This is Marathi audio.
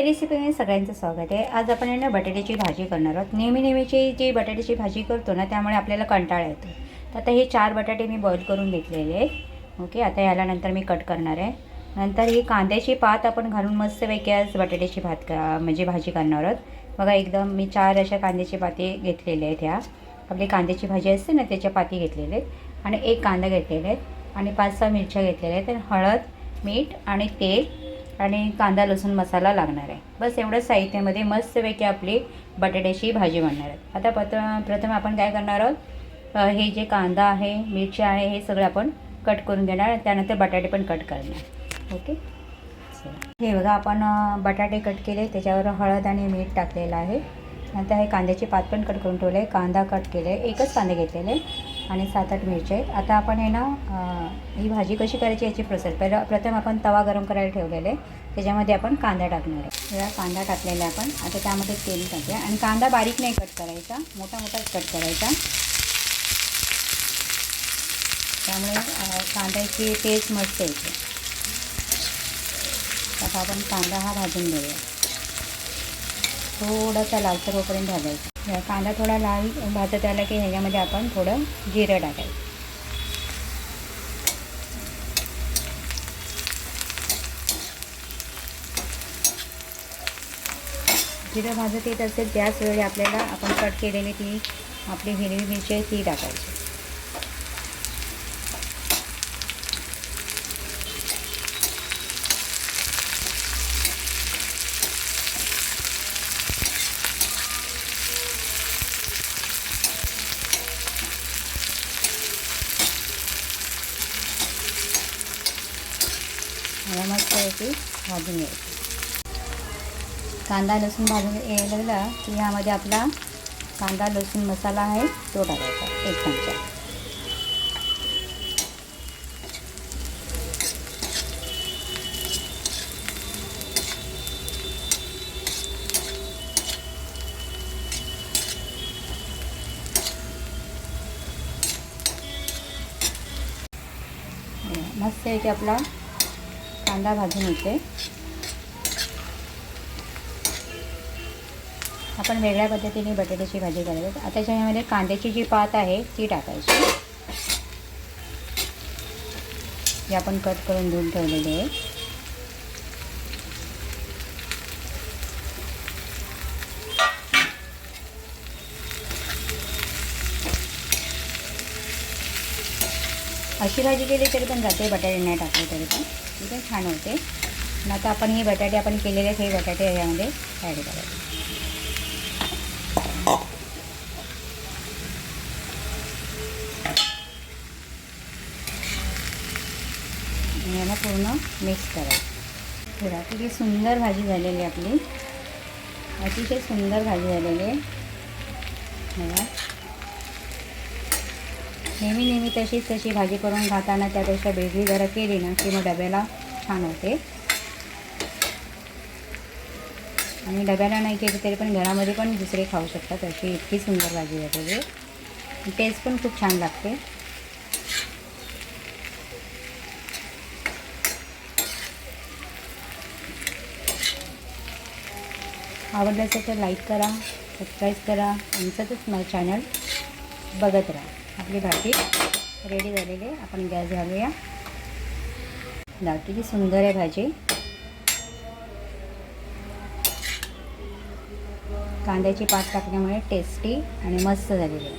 रेसिपीमध्ये सगळ्यांचं स्वागत आहे। आज आपण ना बटाट्याची भाजी करणार आहोत। नेहमीची जी बटाट्याची भाजी करतो ना त्यामुळे आपल्याला कंटाळा येतो। तर आता हे 4 बटाटे मी बॉईल करून घेतलेले आहेत। ओके, आता याला नंतर मी कट करणार आहे। नंतर ही कांद्याची पात आपण घालून मस्तपैकी आज बटाट्याची म्हणजे भाजी करणार आहोत। बघा, एकदम मी 4 अशा कांद्याची पाती घेतलेले आहेत। ह्या आपली कांद्याची भाजी असते ना त्याच्या पाती घेतलेले आहेत आणि एक कांदा घेतलेला आहे आणि 5-6 मिरच्या घेतलेल्या आहेत आणि हळद, मीठ आणि तेल आणि कांदा लसूण मसाला लागणार आहे। बस एवढं साहित्यामध्ये मस्तपैकी आपली बटाट्याची भाजी बनणार आहे। आता प्रथम आपण काय करणार आहोत, हे जे कांदा आहे, मिरची आहे, हे सगळं आपण कट करून घेणार। त्यानंतर बटाटे पण कट करणार। ओके, हे बघा, आपण बटाटे कट केले, त्याच्यावर हळद आणि मीठ टाकलेलं आहे। नंतर हे कांद्याची पात पण कट करून ठेवले, कांदा कट केले, एकच कांदे घेतलेले आणि 7-8 मिरची आहेत। आता आपण हे ना ही भाजी कशी करायची याची प्रोसेस प्रथम आपण तवा गरम करायला ठेवलेले, त्याच्यामध्ये आपण कांदा टाकणार आहे। या कांदा टाकलेला आपण आता त्यामध्ये तेल टाकूया आणि कांदा बारीक नाही कट करायचा, मोठा कट करायचा, त्यामुळे कांद्याची टेस्ट मस्त येते। आता आपण कांदा हा भाजून घेऊया, थोडासा लालसर होईपर्यंत भाजायचा। कांदा थोडा लाल भाजत आला की ह्याच्यामध्ये आपण थोडं जिरं टाकायचं। जिरं भाजत येत असेल त्याच वेळी आपल्याला आपण कट केलेली ती आपली हिरवी मिरची आहे ती टाकायची। मस्त याची भाजून घ्यायची। कांदा लसूण भाजून यायला लागला की यामध्ये आपला कांदा लसूण मसाला आहे तो टाकायचा, 1 चमचा। मस्त याची आपला कांदा भाजून येते। आपण वेगळ्या पद्धतीने बटाट्याची भाजी करायची। आता त्याच्यामध्ये कांद्याची जी पात आहे ती टाकायची, जी आपण कट करून धुवून ठेवलेली आहे। अशी भाजी केली तरी पण जाते, बटाटे नाही टाकले तरी पण ठीक आहे, छान होते। आणि आता आपण हे बटाटे आपण केलेले आहेत, हे बटाटे यामध्ये ॲड करायचे। याला पूर्ण मिक्स करायचं। बघा, किती सुंदर भाजी झालेली आपली, अतिशय सुंदर भाजी झालेली आहे। बघा, नेहमी तशी भाजी करून खाताना त्यापेक्षा वेगळी जरा केली ना की मग डब्याला छान होते। आणि डब्याला नाही केली तरी पण घरामध्ये पण दुसरे खाऊ शकतात, अशी इतकी सुंदर भाजी झालेली, टेस्ट पण खूप छान लागते। आवडलं असेल तर लाईक करा, सबस्क्राईब करा, आमचंच माझं चॅनल बघत राहा। आपली भाजी रेडी झालेली आहे, आपण गॅस घालूया। किती सुंदर आहे भाजी, कांद्याची पात टाकल्यामुळे टेस्टी आणि मस्त झालेली आहे।